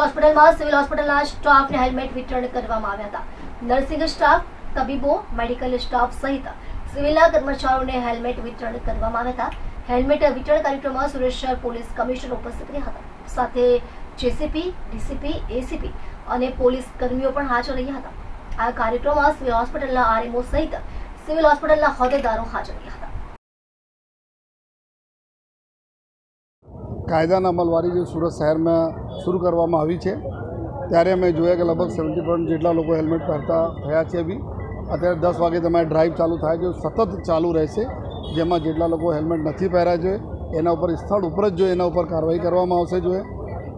હોસ્પિટલમાં સિવિલ હોસ્પિટલના સ્ટાફને હેલ્મેટ વિતરણ કરવામાં આવ્યા હતા। નર્સિંગ સ્ટાફ, તબીબો, મેડિકલ સ્ટાફ સહિત સિવિલના કર્મચારીઓને હેલ્મેટ વિતરણ કરવામાં આવ્યા હતા। હેલ્મેટ વિતરણ કાર્યક્રમમાં સુરત શહેર પોલીસ કમિશનર ઉપસ્થિત રહ્યા હતા। સાથે જેસીપી, ડીસીપી, એસીપી અને પોલીસ કર્મીઓ પણ હાજર રહ્યા હતા। આ કાર્યક્રમમાં સિવિલ હોસ્પિટલના આરએમઓ સહિત સિવિલ હોસ્પિટલના હોદ્દેદારો હાજર રહ્યા હતા। કાયદાના અમલવારી જે સુરત શહેરમાં શરૂ કરવામાં આવી છે ત્યારે અમે જોયા કે લગભગ 70% જેટલા લોકો હેલ્મેટ પહેરતા થયા છે। બી અત્યારે 10 વાગે તમારી ડ્રાઈવ ચાલુ થાય છે, સતત ચાલુ રહેશે, જેમાં જેટલા લોકો હેલ્મેટ નથી પહેર્યા છે એના ઉપર સ્થળ ઉપર જ જો એના ઉપર કાર્યવાહી કરવામાં આવશે જોઈએ।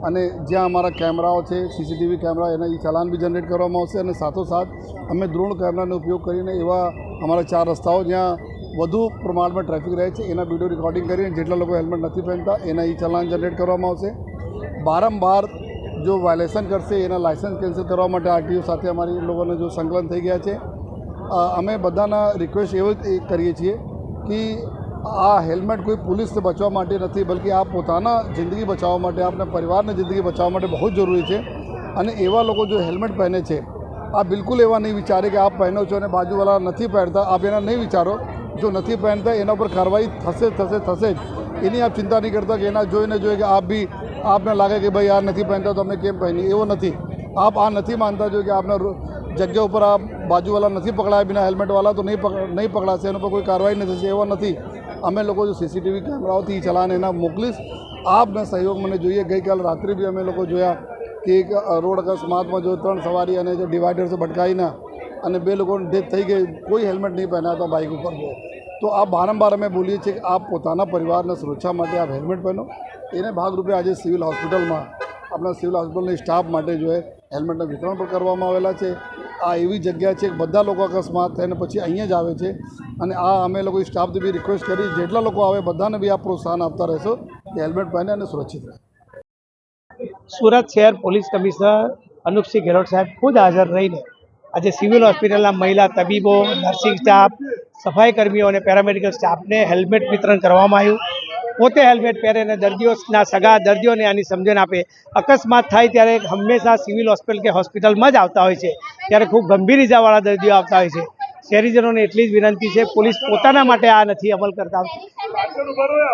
અને જ્યાં અમારા કેમેરાઓ છે, સીસીટીવી કેમેરા, એના ચલાન બી જનરેટ કરવામાં આવશે। અને સાથોસાથ અમે ડ્રોન કેમેરાનો ઉપયોગ કરીને એવા અમારા 4 રસ્તાઓ જ્યાં વધુ પ્રમાણમાં ટ્રાફિક રહે છે એના વિડીયો રેકોર્ડિંગ કરીને જેટલા લોકો હેલ્મેટ નથી પહેરતા એના ચલાન જનરેટ કરવામાં આવશે। વારંવાર જો વાયલેશન કરશે એના લાયસન્સ કેન્સલ કરવા માટે આરટીઓ સાથે અમારી લોકોને જો સંકલન થઈ ગયા છે। અમે બધાના રિક્વેસ્ટ એવો કરીએ છીએ કે આ હેલ્મેટ કોઈ પોલીસથી બચવા માટે નથી, બલ્કि આ પોતાના જિંદગી બચાવવા માટે, આપણા પરિવારની જિંદગી બચાવવા માટે બહુ જરૂરી છે। અને એવા લોકો જો હેલ્મેટ પહેરે છે, આ બિલકુલ એવા નહીં વિચારે કે આપ પહેરો છો અને બાજુવાળા નથી પહેરતા, આપ એના નહીં વિચારો। જો નથી પહેરતા એના ઉપર કાર્યવાહી થશે જ, એની આપ ચિંતા નહીં કરતા કે એના જોઈને કે આપ બી આપને લાગે કે ભાઈ આ નથી પહેરતા તો અમને કેમ પહેરી, એવો નથી। આપ આ નથી માનતા જો કે આપના જગ્યા ઉપર આ બાજુવાળા નથી પકડાયા બિના હેલ્મેટવાળા તો નહીં પકડાશે, એના પર કોઈ કાર્યવાહી નહીં થશે, એવો નથી। અમે લોકો જો સીસીટીવી કેમેરાઓથી ચલાન એના મોકલીશ। આપના સહયોગ મને જોઈએ। ગઈકાલ રાત્રે બી અમે લોકો જોયા કે એક રોડ અકસ્માતમાં જો 3 સવારી અને જો ડિવાઈડરથી ભટકાઈને અને 2 લોકોની ડેથ થઈ ગઈ, કોઈ હેલ્મેટ નહીં પહેર્યા હતા બાઇક ઉપર જો। તો આ વારંવાર અમે બોલીએ છીએ કે આપ પોતાના પરિવારના સુરક્ષા માટે આપ હેલ્મેટ પહેરો। એને ભાગરૂપે આજે સિવિલ હોસ્પિટલમાં આપણા સિવિલ હોસ્પિટલની સ્ટાફ માટે જો હેલ્મેટના વિતરણ પણ કરવામાં આવેલા છે। આ એવી જગ્યા છે કે બધા લોકો અકસ્માત થઈને પછી અહીંયા જ આવે છે અને આ અમે લોકો સ્ટાફથી બી રિક્વેસ્ટ કરી જેટલા લોકો આવે બધાને બી આ પ્રોત્સાહન આપતા રહેશો કે હેલ્મેટ પહેરે અને સુરક્ષિત રહે। સુરત શહેર પોલીસ કમિશનર અનુપસિંહ ગેહલોત સાહેબ ખુદ હાજર રહીને આજે સિવિલ હોસ્પિટલના મહિલા તબીબો, નર્સિંગ સ્ટાફ, સફાઈ કર્મીઓ અને પેરામેડિકલ સ્ટાફને હેલ્મેટ વિતરણ કરવામાં આવ્યું। પોતે હેલ્મેટ પહેરે અને દર્દીઓના સગા દર્દીઓને આની સમજણ આપે। અકસ્માત થાય ત્યારે હંમેશા સિવિલ હોસ્પિટલ કે હોસ્પિટલમાં જ આવતા હોય છે, ત્યારે ખૂબ ગંભીર ઇજાવાળા દર્દીઓ આવતા હોય છે। શહેરીજનોને એટલી જ વિનંતી છે, પોલીસ પોતાના માટે આ નથી અમલ કરતા,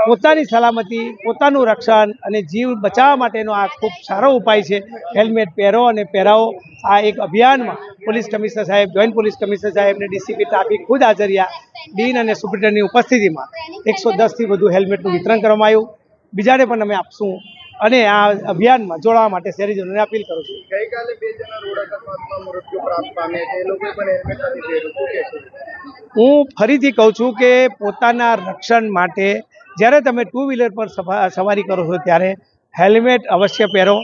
પોતાની સલામતી, પોતાનું રક્ષણ અને જીવ બચાવવા માટેનો આ ખૂબ સારો ઉપાય છે। હેલ્મેટ પહેરો અને પહેરાવો। આ એક અભિયાનમાં પોલીસ કમિશનર સાહેબ, જોઈન્ટ પોલીસ કમિશનર સાહેબ અને ડીસીપી ટ્રાફિક ખુદ હાજર રહ્યા। ડીન અને સુપ્રિન્ટેન્ડન્ટની ઉપસ્થિતિમાં 110થી વધુ હેલ્મેટનું વિતરણ કરવામાં આવ્યું। બીજાને પણ અમે આપશું અને આ અભિયાનમાં જોડાવા માટે શહેરીજનોને અપીલ કરું છું। ગઈકાલે 2 જણા રોડ અકસ્માતમાં મૃત્યુ પ્રાપ્ત પામ્યા છે, એ લોકો પણ હેલ્મેટ નથી પહેર્યું, શું કહેશો? હું ફરીથી કહું છું કે પોતાના રક્ષણ માટે જ્યારે તમે 2 વ્હીલર પર સવારી કરો છો ત્યારે હેલ્મેટ અવશ્ય પહેરો।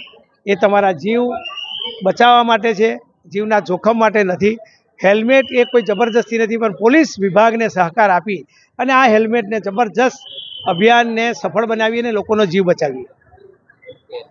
એ તમારા જીવ બચાવવા માટે છે, જીવના જોખમ માટે નથી। હેલ્મેટ એ કોઈ જબરજસ્તી નથી, પણ પોલીસ વિભાગને સહકાર આપી અને આ હેલ્મેટને જબરજસ્ત અભિયાનને સફળ બનાવીને લોકોનો જીવ બચાવીએ।